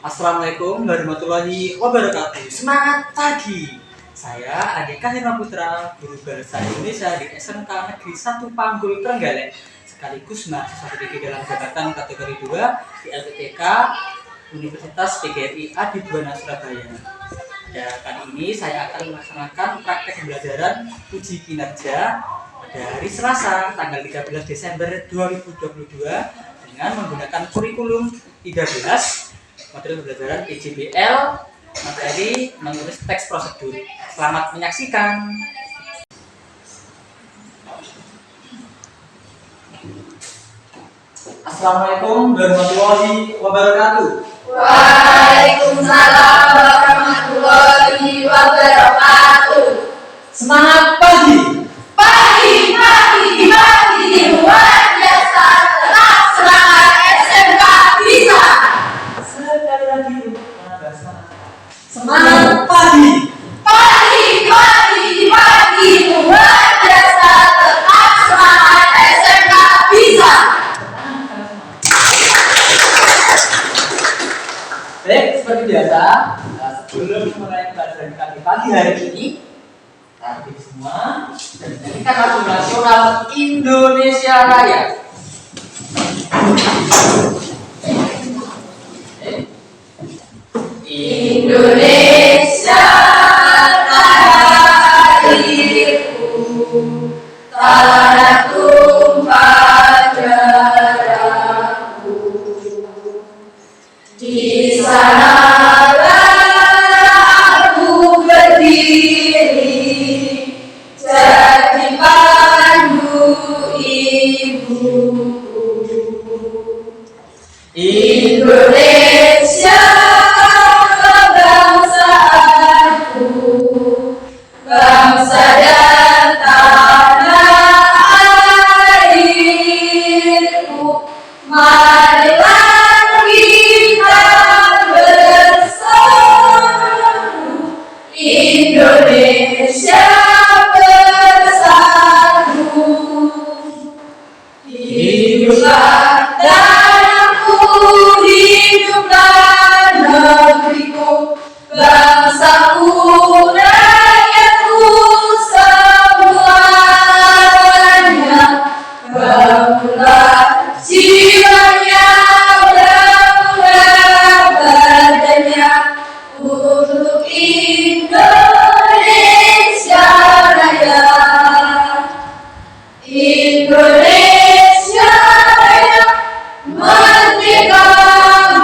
Assalamualaikum warahmatullahi wabarakatuh. Semangat pagi. Saya Andika Herma Putra, guru bahasa Indonesia di SMK Negeri 1 Panggul Trenggalek, sekaligus mahasiswa PDG dalam jabatan kategori 2 di LPTK Universitas PGRI Adibuana Surabaya. Kali ini saya akan melaksanakan praktek pembelajaran uji kinerja pada hari Selasa tanggal 13 Desember 2022 dengan menggunakan kurikulum 13 materi pembelajaran PJBL materi menulis teks prosedur. Selamat menyaksikan. Assalamualaikum warahmatullahi wabarakatuh. Waalaikumsalam warahmatullahi wabarakatuh. Semangat pagi. Pagi luar biasa, tetap semangat SMK bisa. Sekali lagi Semangat pagi. pagi luar biasa, tetap semangat SMK bisa. Baik, seperti biasa, sebelum mulai pelajaran kami pagi hari ini, kita semua dan menyanyikan lagu nasional Indonesia Raya. Indonesia tanahku, tanah tumpah darahku. Di sanalah aku berdiri, jadi pandu ibuku. Indonesia bangsaku, bangsa dan tanah airku. Marilah kita bersatu, Indonesia bersatu. Hiduplah tanahku, hiduplah negeriku, bangsaku, rakyatku semuanya. Bangunlah jiwanya, bangunlah badannya untuk Indonesia Raya. Indonesia Raya, merdeka,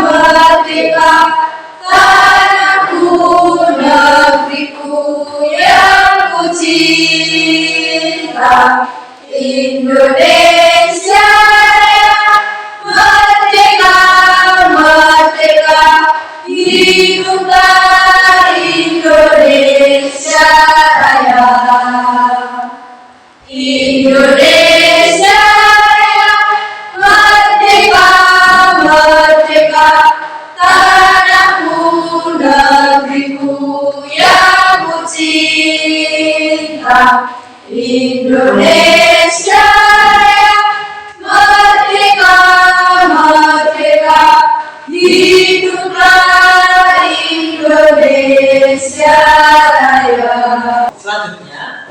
merdeka, tanahku, negeriku yang ku cinta. Indonesia Raya, merdeka, merdeka, hiduplah Indonesia Raya. Indonesia Raya, merdeka, merdeka, tanahku, negeriku yang ku cinta. Indonesia Raya, merdeka, merdeka, hiduplah Indonesia Raya. Selanjutnya,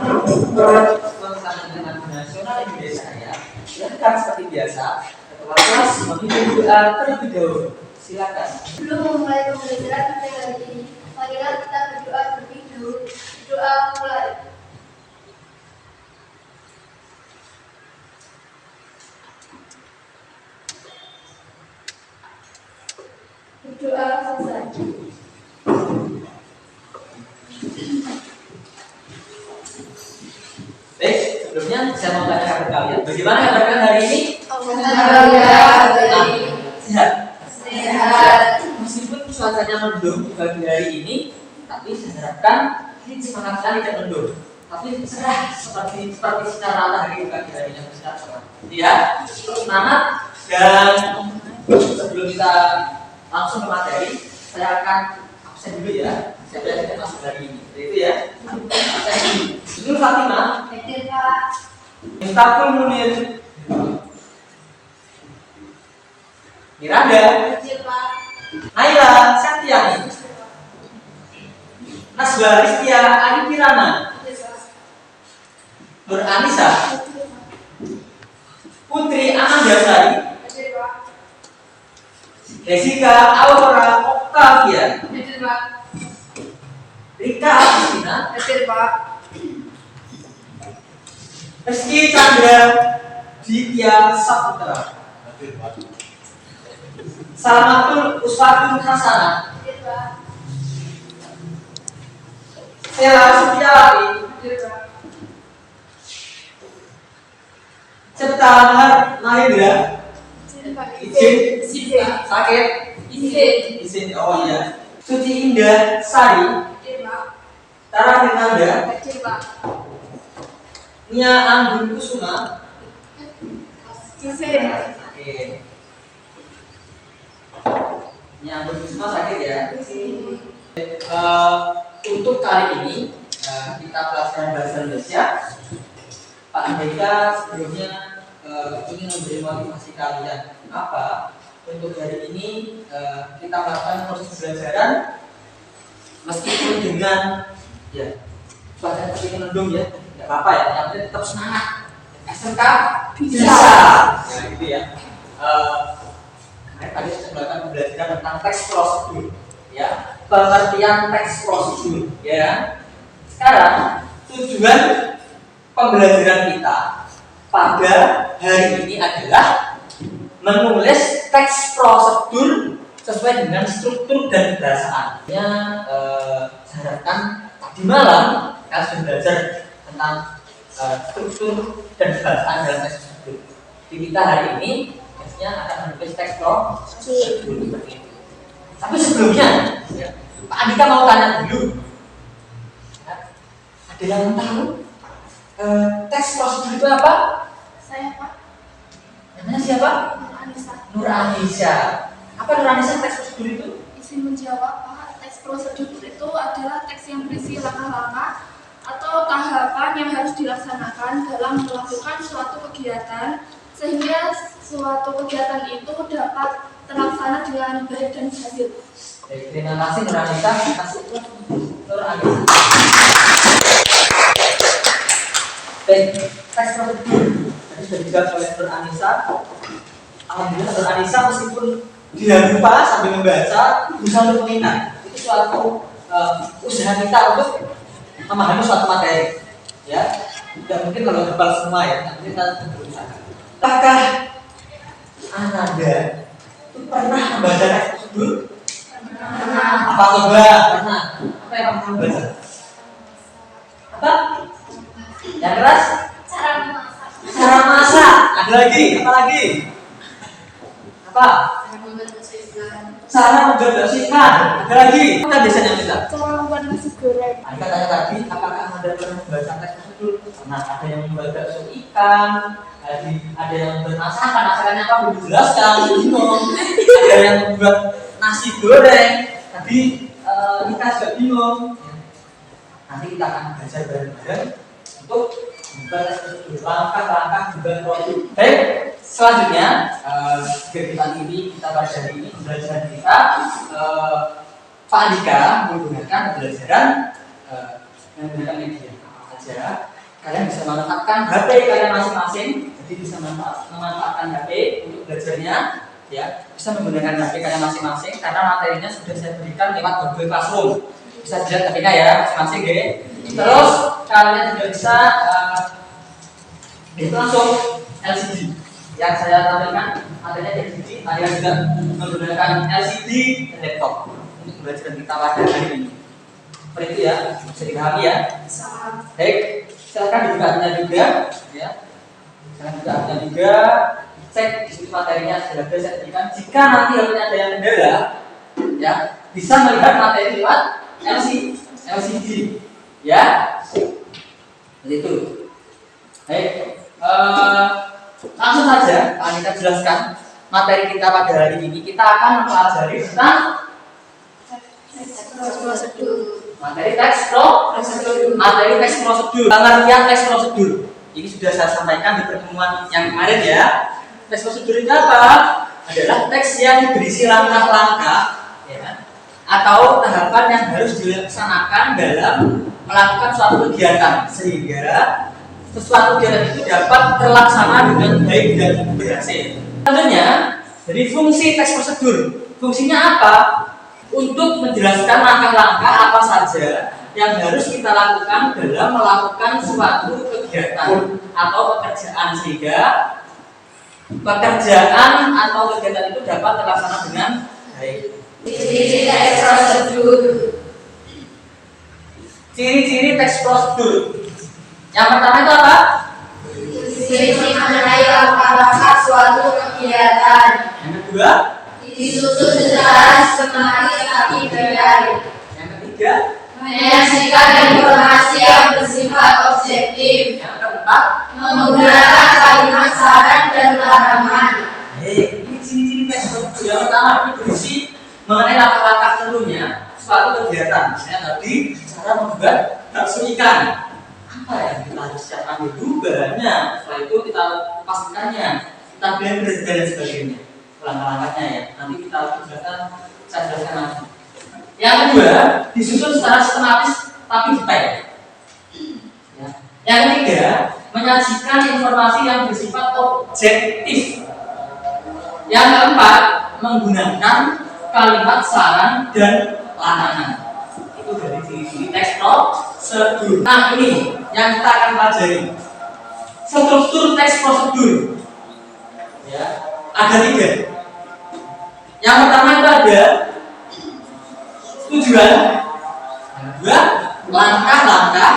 bersama dengan nasional Indonesia Raya, silakan seperti biasa ketua kelas memimpin doa terlebih dahulu. Silakan. Sebelum memulai pembelajaran pada hari ini, marilah kita berdoa terlebih dahulu. Doa mulai. Berdoa selesai. Baik, sebelumnya saya mau tanya kepada kalian, bagaimana kabar kalian hari ini? Alhamdulillah. Sehat. Sehat. Meskipun cuacanya mendung di pagi hari ini, tapi saya harapkan ini semangat sekali dan mendung. Tapi cerah seperti sinar matahari di pagi hari yang bersinar cerah. Ya, semangat. Dan sebelum kita langsung ke materi, saya akan absen dulu ya. Saya belajar masuk hari ini. Itu ya. Absen dulu. Nur Fatimah. Hadir Pak. Miftahul Munir. Miranda. Hadir Pak. Naila Septiani, Naswa Ristia Adi Kirana, Nur Anissa, Putri Amandasari, Jessica Aurora Octavia, Rika Agustina, Rizky Chandra Ditya Saputra, Salamatul Uswatun Hasanah, Sela Setiawati, Cipta Mahendra, izin sakit, izin oh iya, Suci Indah Sari, Tara Fernanda, Nia Anggun Kusuma, oke. Nia Anggun Kusuma sakit ya. Untuk kali ini kita pelajaran bahasa Indonesia. Pak Andika sebelumnya ingin memberi motivasi kalian apa untuk hari ini kita melakukan proses pembelajaran meskipun dengan ya bahkan seperti menundung ya nggak apa-apa ya, yang penting tetap semangat. SMK bisa ya gitu ya. Tadi saya melakukan pembelajaran tentang teks prosedur ya, pengertian teks prosedur ya. Sekarang tujuan pembelajaran kita pada hari ini adalah menulis teks prosedur sesuai dengan struktur dan bahasaan. Saya harapkan tadi malam kalian sudah belajar tentang struktur dan bahasaan dalam teks prosedur. Di kita hari ini biasanya akan menulis teks prosedur seperti itu. Tapi sebelumnya, ya, Pak Andika mau tanya dulu. Ada yang tahu teks prosedur itu apa? Saya Pak. Namanya siapa? Nur Anissa. Apa Nur Anissa teks prosedur itu? Izin menjawab Pak. Teks prosedur itu adalah teks yang berisi langkah-langkah atau tahapan yang harus dilaksanakan dalam melakukan suatu kegiatan sehingga suatu kegiatan itu dapat terlaksana dengan baik dan berhasil. Baik, terima kasih Nur Anissa. Kasih Nur Anissa. Baik, teks prosedur tadi sudah dijawab oleh Nur Anissa. Alhamdulillah Nur Anissa meskipun tidak lupa sambil membaca bisa untuk mengingat. Itu suatu usaha kita untuk memahami suatu materi. Ya, tidak mungkin kalau hafal semua ya. Nanti kita berusaha. Apakah Ananda itu pernah membaca teks prosedur? Pernah. Apa coba? Pernah. Apa yang kamu baca? Apa? Yang keras? Cara memasak. Cara masak. Ada lagi? Apa lagi? Apa? Cara membuat bakso ikan. Cara membuat bakso ikan. Ada lagi? Apa biasanya kita? Cara membuat nasi goreng. Anda tanya tadi, apakah Anda pernah membaca teks prosedur? Pernah. Ada yang membuat bakso ikan, ada yang membuat masakan. Masakannya apa? Belum dijelaskan. Bingung. Ada yang membuat nasi goreng. Tadi kita juga bingung. Nanti kita akan belajar bareng-bareng untuk membuat teks prosedur, langkah-langkah membuat produk. Baik, selanjutnya kegiatan ini kita pada hari ini pembelajaran kita Pak Andika menggunakan pembelajaran menggunakan media apa saja. Kalian bisa memanfaatkan HP kalian masing-masing, jadi bisa memanfaatkan HP untuk belajarnya, ya. Bisa menggunakan HP kalian masing-masing karena materinya sudah saya berikan lewat Google Classroom. Bisa dilihat HP-nya ya masing-masing, ya. Terus kalian juga bisa itu langsung LCD yang saya tampilkan materinya LCD. Kalian juga menggunakan LCD dan laptop untuk belajar kita pada hari ini. Seperti itu ya, bisa dipahami ya. Baik, silakan dibuka juga, ya. Silakan dibuka juga. Cek di situ materinya sudah saya berikan. Jika nanti ada yang kendala, ya bisa melihat materi lewat LCD, ya. Seperti itu. Baik, langsung saja kita jelaskan materi kita pada hari ini. Kita akan mempelajari tentang materi teks prosedur. Pengertian teks prosedur. Ini sudah saya sampaikan di pertemuan yang kemarin ya. Teks prosedur itu apa? Adalah teks yang berisi langkah-langkah, ya, atau tahapan yang harus dilaksanakan dalam melakukan suatu kegiatan sehingga sesuatu kegiatan itu dapat terlaksana dengan baik dan berhasil. Selanjutnya, dari fungsi teks prosedur. Fungsinya apa? Untuk menjelaskan langkah-langkah apa saja yang harus kita lakukan dalam melakukan suatu kegiatan atau pekerjaan sehingga pekerjaan atau kegiatan itu dapat terlaksana dengan baik. Ciri-ciri teks prosedur. Ciri-ciri teks prosedur. Yang pertama itu apa? Ciri-ciri mengenai langkah-langkah suatu kegiatan. Yang kedua? Disusun secara sistematis tapi baik. Yang ketiga? Menyajikan informasi yang bersifat objektif. Yang keempat? Menggunakan kalimat saran dan larangan. Ini ciri-ciri teks prosedur. Yang pertama ini berisi mengenai langkah-langkah tentunya suatu kegiatan. Misalnya tadi cara membuat bakso ikan. Apa yang kita harus siapkan dulu bahannya. Setelah itu kita pastikannya, kita blender dan sebagainya. Langkah-langkahnya ya. Nanti kita jelaskan, saya jelaskan nanti. Yang kedua, disusun secara sistematis tapi detail. Ya. Yang ketiga, menyajikan informasi yang bersifat objektif. Yang keempat, menggunakan kalimat saran dan larangan. Itu dari ciri-ciri teks prosedur. Nah ini yang kita akan pelajari. Struktur teks prosedur. Ya, ada 3. Yang pertama itu ada tujuan, yang kedua langkah-langkah,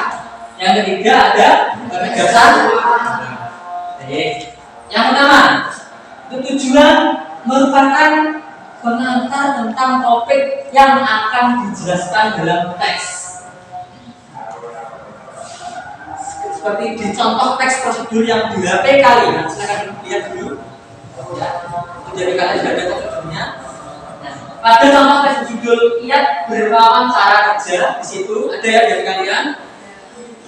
yang ketiga ada penegasan. Yang pertama, tujuan merupakan pengantar tentang topik yang akan dijelaskan dalam teks. Seperti di contoh teks prosedur yang di HP kalian, silakan lihat dulu. Ya, jadi kalian sudah ada prosedurnya. Nah, pada contoh teks judul "Iyat berwawancara kerja", di situ ada ya dari kalian.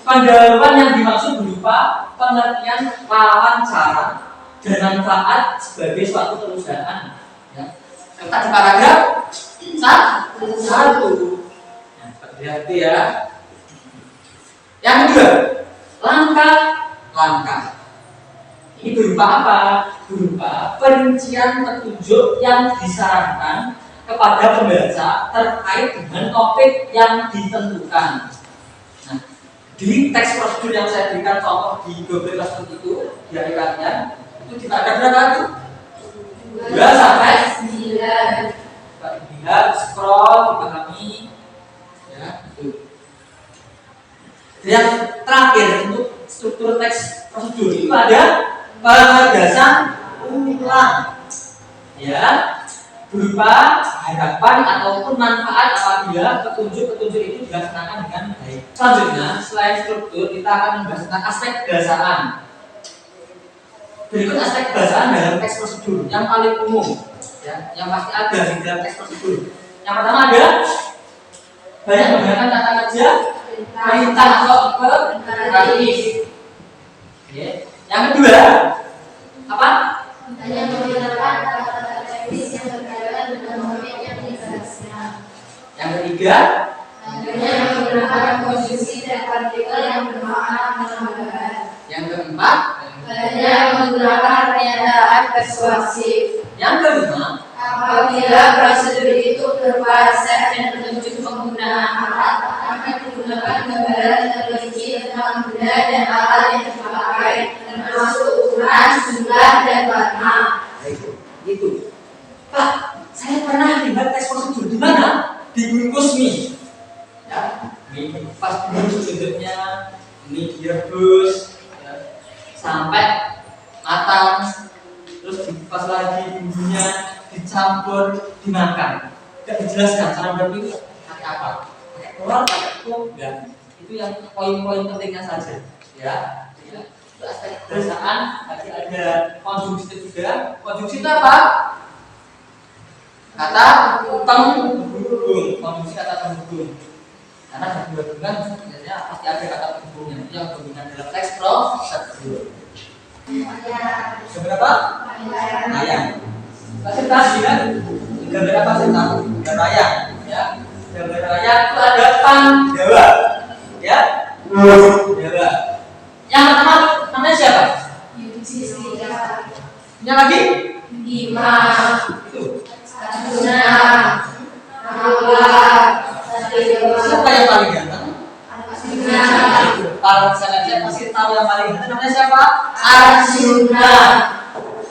Pendahuluan yang dimaksud berupa pengertian wawancara dan manfaat sebagai suatu perusahaan. Ya. Letak di paragraf 1. Nah, hati-hati ya. Yang kedua, langkah-langkah. Ini berupa apa? Berupa perincian petunjuk yang disarankan kepada pembaca terkait dengan topik yang ditentukan. Nah, di teks prosedur yang saya berikan contoh di Google Classroom itu, di kalian itu di paragraf berapa itu? 2 sampai 9. Lihat, scroll, dipahami. Ya, itu. Yang terakhir untuk struktur teks prosedur itu ada penegasan ulang. Ya, berupa harapan ataupun manfaat apabila petunjuk-petunjuk itu dilaksanakan dengan baik. Selanjutnya, selain struktur, kita akan membahas tentang aspek bahasaan. Berikut aspek bahasaan dalam teks prosedur yang paling umum, ya, yang pasti ada di dalam teks prosedur. Yang pertama ada banyak menggunakan kata kerja, perintah atau imperatif. Yang kedua apa? Banyak menggunakan kata-kata teknis yang berkaitan dengan topik yang dibahasnya. Yang ketiga Banyak menggunakan konjungsi dan partikel yang bermakna penambahan. Yang keempat Banyak menggunakan pernyataan persuasif. Yang kelima Apabila prosedur itu berupa resep dan petunjuk penggunaan alat, akan digunakan gambaran terperinci tentang benda dan alat yang dipakai, termasuk ukuran, jumlah, dan warna. itu. Pak, saya pernah lihat teks prosedur di mana? Di bungkus mie. Ya, mie pas bungkus bentuknya, mie direbus ya, sampai matang, terus dipas lagi bumbunya, dicampur, dimakan. Tidak dijelaskan cara membuat itu pakai apa, pakai telur, pakai itu, dan itu yang poin-poin pentingnya saja. Ya, itu aspek bahasaan. Tadi ada konjungsi juga. Konjungsi itu apa? Kata penghubung. Konjungsi kata penghubung. Karena ada dua hubungan, biasanya pasti ada kata penghubungnya. Itu yang berhubungan dalam teks prosedur. Seberapa? Ayam. Presentasi kan? Gambar apa sih tahu? Gambar ayam. ya. Gambar raya itu ada Pandawa, ya. Pandawa. Yang pertama namanya siapa? Yudhistira, Yang lagi? Bima, Itu. Arjuna, Nala, Satyadewa, Siapa yang paling ganteng? Arjuna, Kalau saya pasti tahu yang paling ganteng namanya siapa? Arjuna,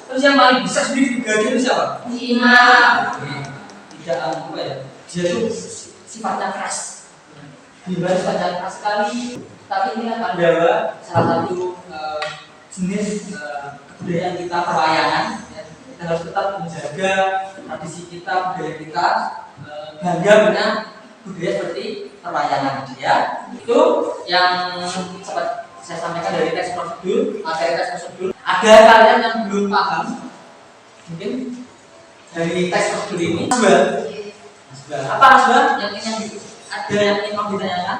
Terus yang paling besar sendiri gaji itu siapa? Bima, Tidak apa ya? Dia itu sifatnya keras. Bima sifatnya keras sekali. Tapi ini kan Pandawa salah satu jenis kebudayaan kita perwayangan. Ya. Kita harus tetap menjaga tradisi kita, budaya kita, bangga punya budaya seperti perwayangan. Ya, itu yang sempat saya sampaikan dari teks prosedur, materi teks prosedur. Ada kalian yang belum paham, mungkin dari teks prosedur ini. Apa Asbah? Yang ada yang ingin kamu ditanyakan?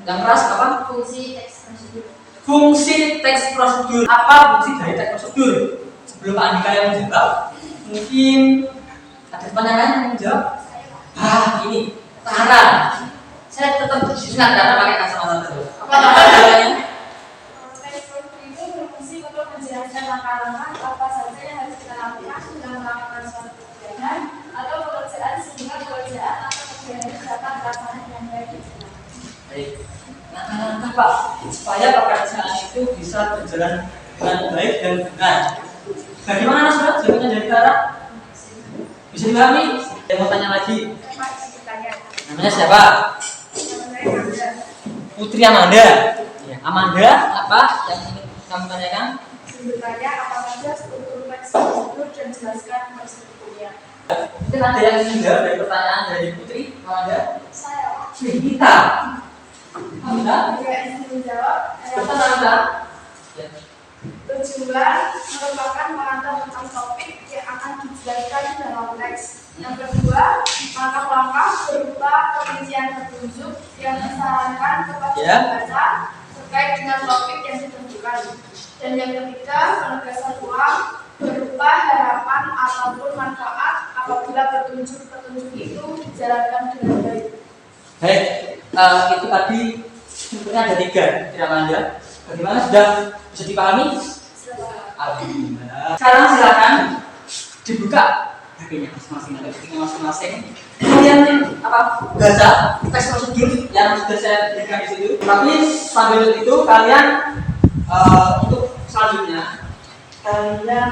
Yang keras apa? fungsi teks prosedur. Fungsi teks prosedur. Apa fungsi dari teks prosedur? Sebelum Pak Andika yang menjawab, mungkin ada pertanyaan yang menjawab. Ini saran. Saya tetap ingat karena pakai kacamata terus. Apa jawabannya? Teks prosedur itu berfungsi untuk menjelaskan langkah-langkah apa saja yang harus kita lakukan dalam melakukan suatu kegiatan atau pekerjaan sehingga pekerjaan atau kegiatan itu dapat terlaksana dengan baik. Baik. Nah, Pak, supaya pekerjaan itu bisa berjalan dengan baik dan benar. Bagaimana Mas? Jawabannya dari Clara? Bisa dipahami? Saya mau tanya lagi. Namanya siapa? Putri Amanda. Ya, Amanda, apa yang ingin kamu tanyakan? Sebenarnya apa saja struktur teks prosedur dan jelaskan prosedurnya. Mungkin ada yang ingin jawab dari pertanyaan dari Putri Amanda? Saya Kita. Amanda? juga ingin menjawab. Betul Amanda? Ya. Tujuan merupakan mengatur tentang topik yang akan dijelaskan dalam teks. Yang kedua, langkah-langkah berupa perincian petunjuk yang disarankan kepada pembaca terkait dengan topik yang ditentukan. Dan yang ketiga, penegasan ulang berupa harapan ataupun manfaat apabila petunjuk-petunjuk itu dijalankan dengan baik. Baik, itu tadi strukturnya ada 3, tidak Amanda. Bagaimana sudah bisa dipahami? Alhamdulillah. Sekarang silakan dibuka HP-nya masing-masing atau bukunya masing-masing. Kemudian apa? Baca teks prosedur yang sudah saya berikan di situ. Tapi sambil itu kalian untuk selanjutnya kalian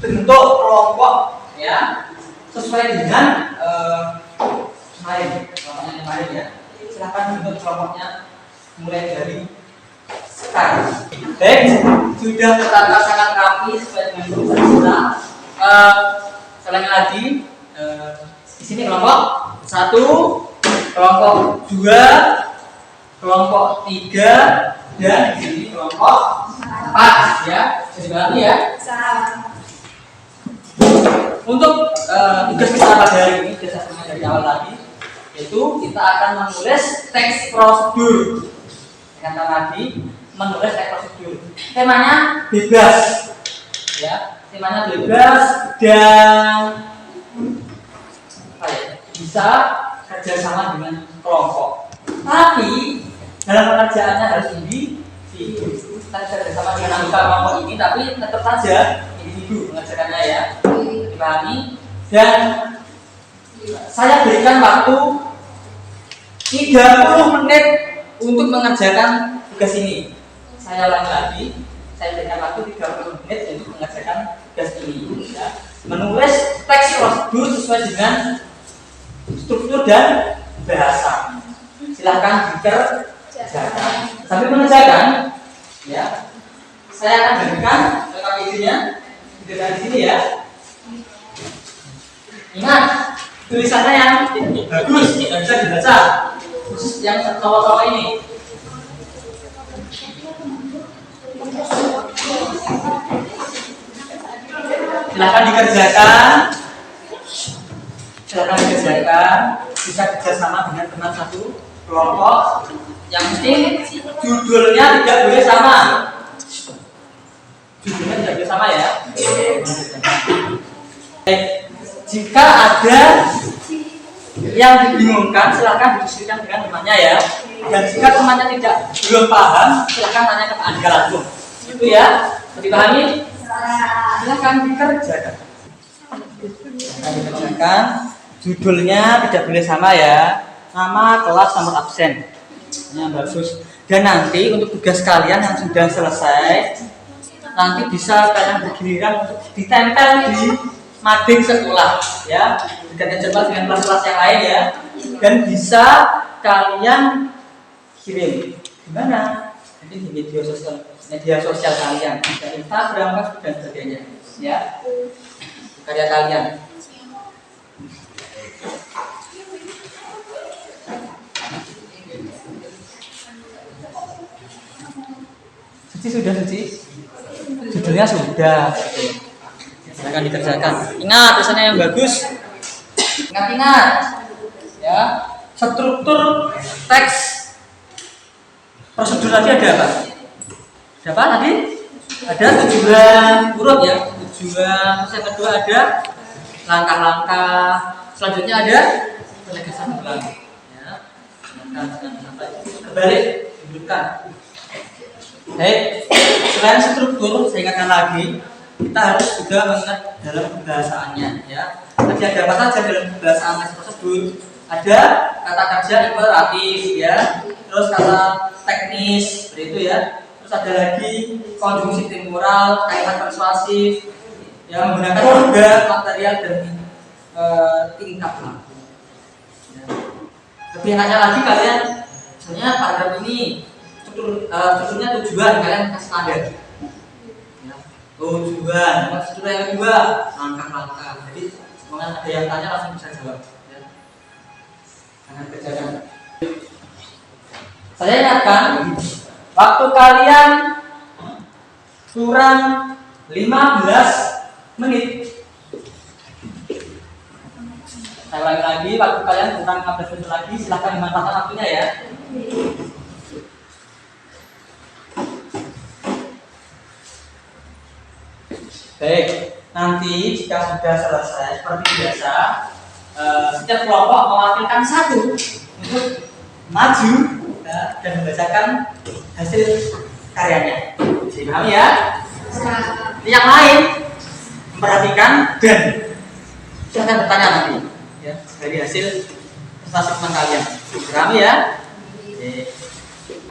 bentuk kelompok ya sesuai dengan kemarin ya. Silakan bentuk kelompoknya mulai dari sekarang. Baik, sudah tertata sangat rapi sesuai dengan jurusan kita. Ulangi lagi. Di sini kelompok 1, kelompok 2, kelompok 3, dan di sini kelompok 4 ya. Jadi berarti ya. Untuk tugas kita pada hari ini sudah saya sampaikan dari awal tadi, yaitu kita akan menulis teks prosedur. Kata tadi menulis teks prosedur. Temanya bebas, ya. Temanya bebas dan bisa kerjasama dengan kelompok. Tapi dalam pekerjaannya harus individu. Kita kerjasama dengan anggota kelompok ini, tapi tetap saja individu mengerjakannya ya. Dipahami. Dan saya berikan waktu 30 menit untuk mengerjakan tugas ini. Saya ulangi lagi, saya berikan waktu 30 menit untuk mengerjakan tugas ini ya. Menulis teks prosedur sesuai dengan struktur dan bahasa. Silahkan dikerjakan. Sambil mengerjakan ya, saya akan berikan KPJ-nya di sini ya. Ingat, tulisannya yang bagus, yang bisa dibaca, khusus yang cowok-cowok ini. Silahkan dikerjakan. Silahkan dikerjakan. Bisa kerjasama dengan teman satu kelompok. Yang penting judulnya tidak boleh sama. Judulnya tidak boleh sama ya. Jika ada yang dibingungkan, silahkan diskusikan dengan temannya ya. Dan jika temannya belum paham, silahkan tanya ke Pak Andika langsung. Itu ya, dipahami? Silahkan dikerjakan. Judulnya tidak boleh sama ya. Nama, kelas, nomor absen. Yang bagus. Dan nanti untuk tugas kalian yang sudah selesai, nanti bisa kalian bergiliran untuk ditempel di mading sekolah ya, dengan cepat dengan kelas-kelas yang lain ya, dan bisa kalian kirim gimana nanti di media sosial kalian, bisa Instagram, Facebook dan sebagainya ya, karya kalian. Sudah judulnya sudah, silakan dikerjakan. Ingat tulisannya yang bagus. Ingat ya, struktur teks. Prosedur tadi ada apa? Ada apa tadi? Ada tujuan huruf ya, tujuan. Terus yang kedua ada langkah-langkah. Selanjutnya ada penegasan ulang ya. Kebalik dudukkan. Baik, selain struktur, saya ingatkan lagi, kita harus juga mengingat dalam pembahasannya ya. Tadi ada apa saja dalam pembahasan prosedur? Ada kata kerja imperatif ya, terus kata teknis seperti itu ya. Terus ada lagi konjungsi temporal, kaitan persuasif, yang menggunakan juga material dan tingkat laku. Ya. Lebih enaknya lagi kalian, misalnya paragraf ini strukturnya tujuan, kalian kasih tanda ya. Tujuan, struktur yang kedua langkah-langkah. Jadi semoga ada yang tanya langsung bisa jawab ya. Jangan kerjakan. Saya ingatkan waktu kalian kurang 15 menit. Saya ulangi lagi, waktu kalian kurang 15 menit lagi, silahkan dimanfaatkan waktunya ya. Baik, nanti jika sudah selesai seperti biasa, setiap kelompok mewakilkan satu untuk maju ya, dan membacakan hasil karyanya. Dipahami ya? Yang lain memperhatikan dan silahkan bertanya nanti ya, dari hasil prestasi teman kalian. Dipahami ya? Oke.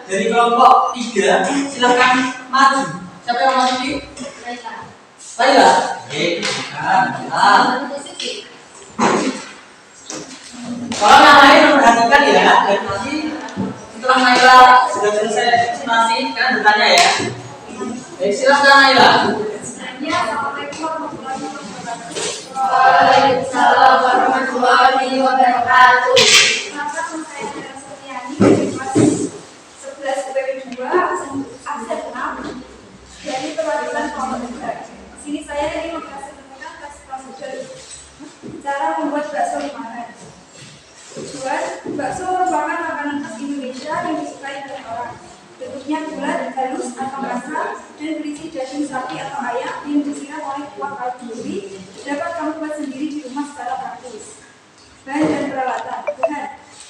Dari kelompok 3 silahkan maju. Siapa yang maju? Baiklah. Kalau yang lain memperhatikan ya, dan nanti setelah Naila sudah selesai presentasi, kalian bertanya ya. Baik, silakan Naila. Assalamualaikum warahmatullahi wabarakatuh. Waalaikumsalam warahmatullahi wabarakatuh. Nama saya adalah Sufiani dari kelas 11 PPB 2 absen 6 dari perwakilan kelompok 3. Sini saya ingin mempresentasikan tes prosedur cara membuat bakso rumahan. Tujuan, bakso merupakan makanan khas Indonesia yang disukai banyak orang. Bentuknya bulat, halus atau kasar, dan berisi daging sapi atau ayam yang disiram oleh kuah kaldu gurih. Dapat kamu buat sendiri di rumah secara praktis. Bahan dan peralatan: bahan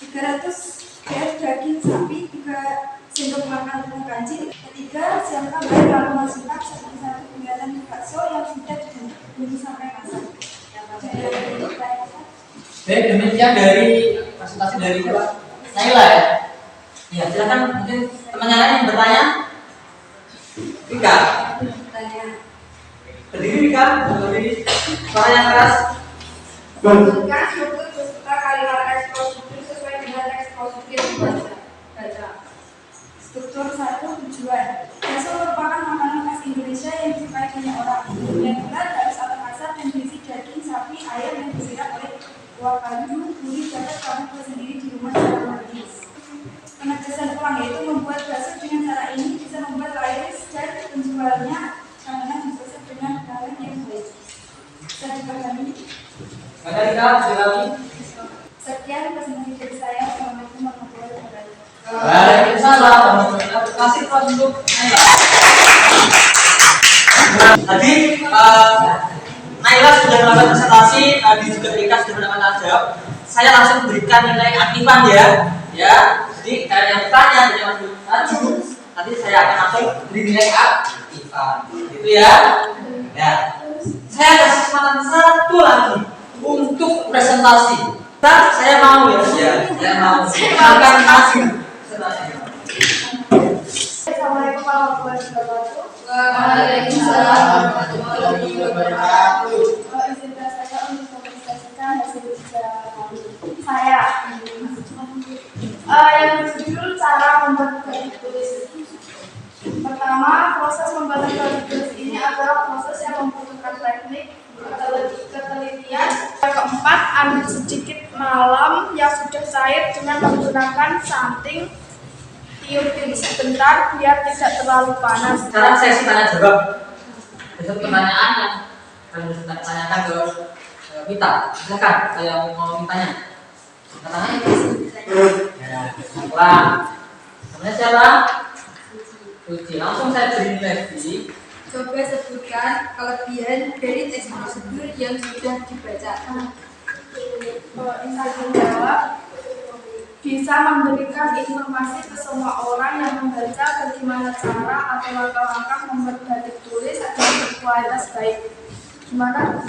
300 gram daging sapi, 3 sendok makan tepung kanji. Ketiga, siapkan bahan lalu masukkan seperti satu penggantian bakso yang sudah dibungkus sampai masak. Baik, demikian dari presentasi dari Naila ya. Ya, silakan mungkin temannya lain yang bertanya. Rika. Berdiri Rika, berdiri. Suara yang keras. Bentukkan struktur beserta kalimat ekspositif sesuai dengan ekspositif baca. Struktur 1, tujuan. Bakso merupakan makanan khas Indonesia yang disukai banyak orang. Yang bulat, halus atau kasar, dan berisi daging sapi, ayam yang disiram oleh kuah kaldu gurih. Dapat kamu buat sendiri di rumah secara praktis. Penegasan ulang yaitu membuat bakso dengan cara ini bisa membuat laris dan penjualnya karena bisa dengan barang yang baik. Bisa dipahami? Maka Rika, silakan. Sekian presentasi dari saya. Assalamualaikum warahmatullahi wabarakatuh. Waalaikumsalam warahmatullahi wabarakatuh. Terima kasih untuk Naila. Tadi Naila sudah melakukan presentasi, tadi juga Rika sudah melakukan jawab. Saya langsung berikan nilai aktifan ya. Ya. Jadi kalian yang bertanya dan yang maju, nanti saya akan langsung beri nilai aktifan. Gitu ya. Ya. Saya kasih kesempatan satu lagi untuk presentasi. Saya mau ya. Ya, saya mau. Akan kasih presentasi. Assalamualaikum warahmatullahi wabarakatuh. Waalaikumsalam warahmatullahi wabarakatuh. Izinkan saya untuk mempresentasikan hasil ujian kami. Saya yang berjudul cara membuat garis tulis. Pertama, proses membuat garis tulis ini adalah proses yang membutuhkan teknik ketelitian. Yang keempat, ambil sedikit malam yang sudah cair dengan menggunakan santing. Tiup-tiup sebentar biar tidak terlalu panas. Sekarang sesi tanya jawab. Besok pertanyaan yang kalian bisa tanyakan ke kita. Silakan, saya mau mintanya. Pertanyaan ya, pelan. Namanya siapa? Uji. Langsung saya beri nilai. Coba sebutkan kelebihan dari teks prosedur yang sudah dibacakan. Insan menjawab, bisa memberikan informasi ke semua orang yang membaca bagaimana cara atau langkah-langkah membuat batik tulis agar berkualitas baik. Gimana?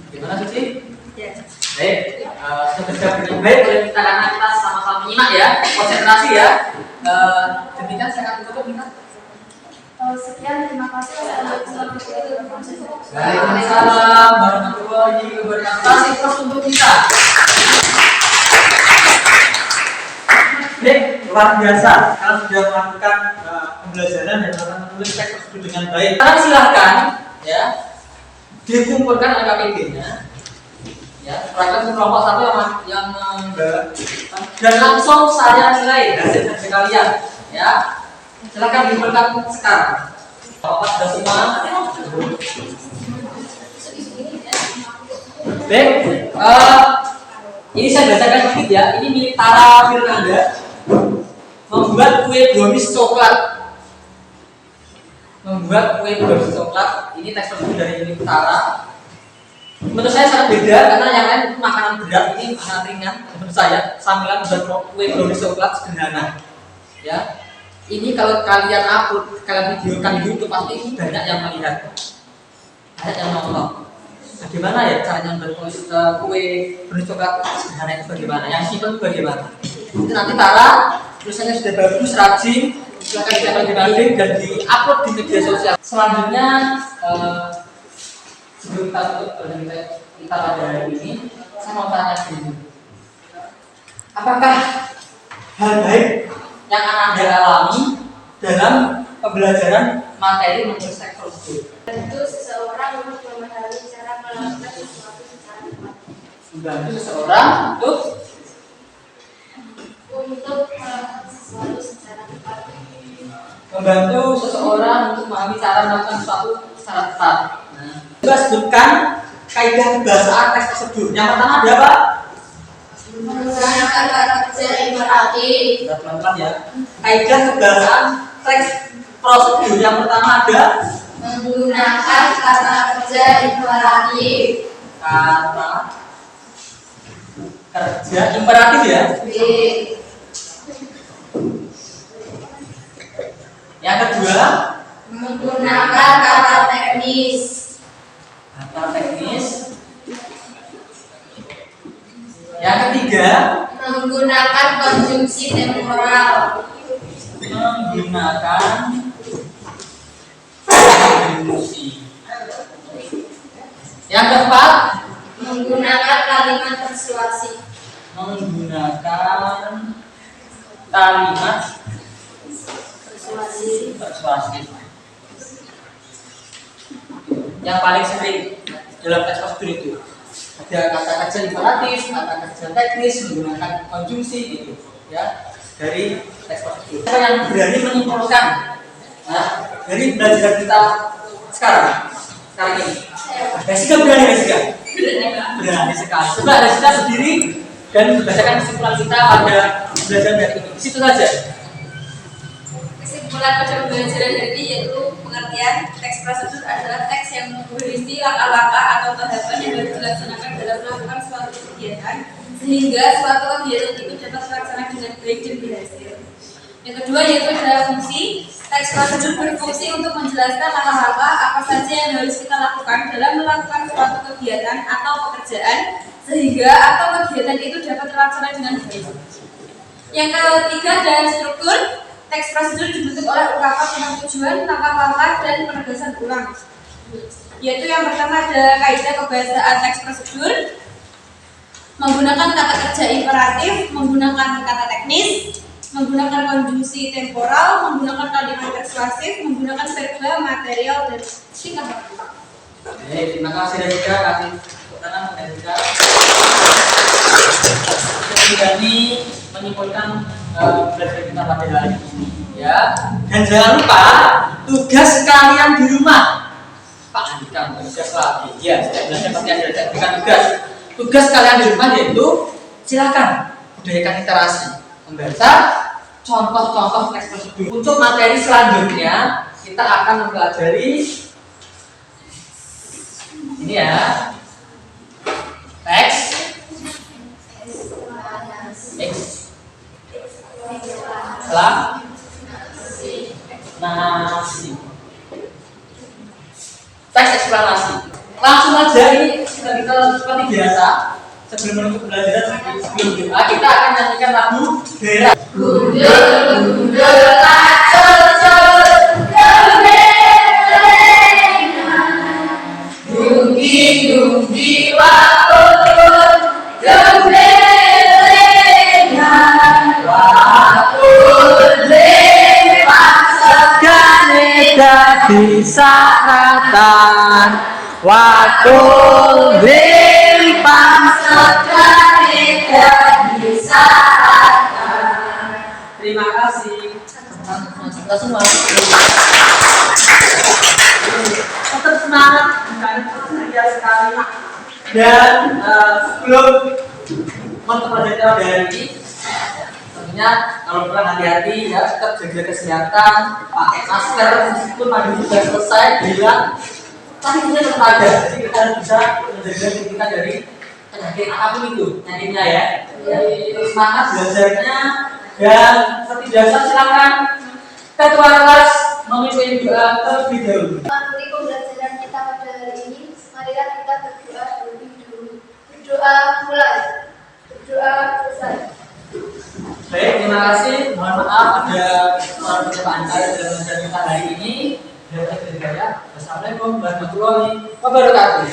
Gimana Suci? Ya. Baik, sudah dengan baik oleh kita karena kita sama-sama menyimak ya, konsentrasi ya. Demikian saya akan tutup minta. Sekian, terima kasih. Assalamualaikum warahmatullahi wabarakatuh. Waalaikumsalam warahmatullahi wabarakatuh. Kasih terus untuk kita. Baik, luar biasa. Kalau sudah melakukan pembelajaran dan melakukan menulis teks tersebut dengan baik, sekarang silahkan ya dikumpulkan LKPD-nya, ya serahkan ke kelompok satu yang dan langsung saya nilai hasil dari kalian, ya. Silahkan dikumpulkan sekarang. Bapak sudah semua. Baik, ini saya bacakan sedikit ya. Ini milik Tara Firnanda. Membuat kue brownies coklat. Membuat kue brownies coklat. Ini teks tersebut dari milik Tara. Menurut saya sangat beda karena yang lain makanan berat, ini makanan ringan. Menurut saya sambilan membuat kue brownies coklat sederhana. Ya, ini kalau kalian upload, kalian videokan di YouTube pasti banyak yang melihat, banyak yang nonton. Bagaimana ya caranya membuat kue brownies coklat sederhana itu bagaimana? Yang simpel itu bagaimana? Itu nanti Tara tulisannya sudah bagus, rajin, silakan ditempel di dinding dan di-upload di media sosial. Selanjutnya sebelum kita tutup kita pada hari ini, saya mau tanya dulu, apakah hal baik yang Anda alami dalam pembelajaran materi menulis teks tersebut? Tentu seseorang untuk memahami cara melakukan sesuatu secara tepat. Membantu seseorang untuk Melakukan sesuatu secara tepat. membantu seseorang untuk memahami cara melakukan sesuatu secara tepat. Nah, coba sebutkan kaidah kebahasaan teks tersebut. Yang pertama ada apa? Menggunakan kata kerja imperatif. Sudah pelan-pelan ya. Kaidah kebahasaan teks prosedur yang pertama ada Menggunakan kata kerja imperatif. kata kerja imperatif ya. B. Yang kedua Menggunakan kata teknis. kata teknis. Yang ketiga Menggunakan konjungsi temporal. menggunakan konjungsi. Yang keempat Menggunakan kalimat persuasi. menggunakan kalimat persuasif. Yang paling sering dalam teks prosedur itu ada kata kerja imperatif, kata kerja teknis, menggunakan konjungsi gitu ya dari teks prosedur. Siapa yang berani menyimpulkan dari belajar kita sekarang ini? Jessica berani, Jessica? Berani sekali. Coba Jessica berdiri dan membacakan kesimpulan kita pada pembelajaran dari ini. Di situ saja. Kesimpulan pada pembelajaran hari ini yaitu pengertian teks prosedur adalah teks yang berisi langkah-langkah atau tahapan yang harus dilaksanakan dalam melakukan suatu kegiatan sehingga suatu kegiatan itu dapat terlaksana dengan baik dan berhasil. Yang kedua yaitu adalah fungsi. Teks prosedur berfungsi untuk menjelaskan langkah-langkah apa saja yang harus kita lakukan dalam melakukan suatu kegiatan atau pekerjaan sehingga atau kegiatan itu dapat terlaksana dengan baik. Yang ketiga adalah struktur. Teks prosedur dibentuk oleh ungkapan tentang tujuan, langkah-langkah, dan penegasan ulang. Yaitu yang pertama ada kaidah kebahasaan teks prosedur, menggunakan kata kerja imperatif, menggunakan kata teknis, menggunakan konjungsi temporal, menggunakan kalimat persuasif, menggunakan verba, material, dan tingkah laku. Oke, terima kasih Radika, kasih tepuk tangan Radika. Kita ini menyimpulkan belajar kita pada hari ini, ya. Dan jangan lupa tugas kalian di rumah. Pak Andika, tugas lagi. Ya, saya pasti ada berikan tugas. Tugas kalian di rumah yaitu silakan budayakan literasi, membaca contoh-contoh teks prosedur. Untuk materi selanjutnya kita akan mempelajari ini ya, teks eksplanasi. Teks eksplanasi. Langsung aja ini kita seperti biasa. Sebelum menutup pembelajaran, sebelum doa kita akan nyanyikan lagu Berak. Gundul tak cocok Dunggi wakul gembelengan wakul lewat segane Dadi saratan wakul lewat segane dadi saratan. Terima kasih kita semua. Tetap semangat, bahagia sekali. Dan sebelum mempelajari hari ini, tentunya kalau pulang hati-hati ya, tetap jaga kesehatan, pakai masker meskipun pandemi sudah selesai, bilang tapi kita tetap ada. Jadi kita harus bisa menjaga diri kita dari penyakit apapun itu penyakitnya ya. Terus semangat belajarnya. Dan seperti biasa silakan ketua kelas memimpin doa terlebih dahulu. Mengakhiri pembelajaran kita pada hari ini, marilah kita berdoa terlebih dahulu. Berdoa mulai. Berdoa selesai. Baik, terima kasih. Mohon maaf ada suara penyebab Anda dalam pembelajaran kita hari ini. Assalamualaikum warahmatullahi wabarakatuh.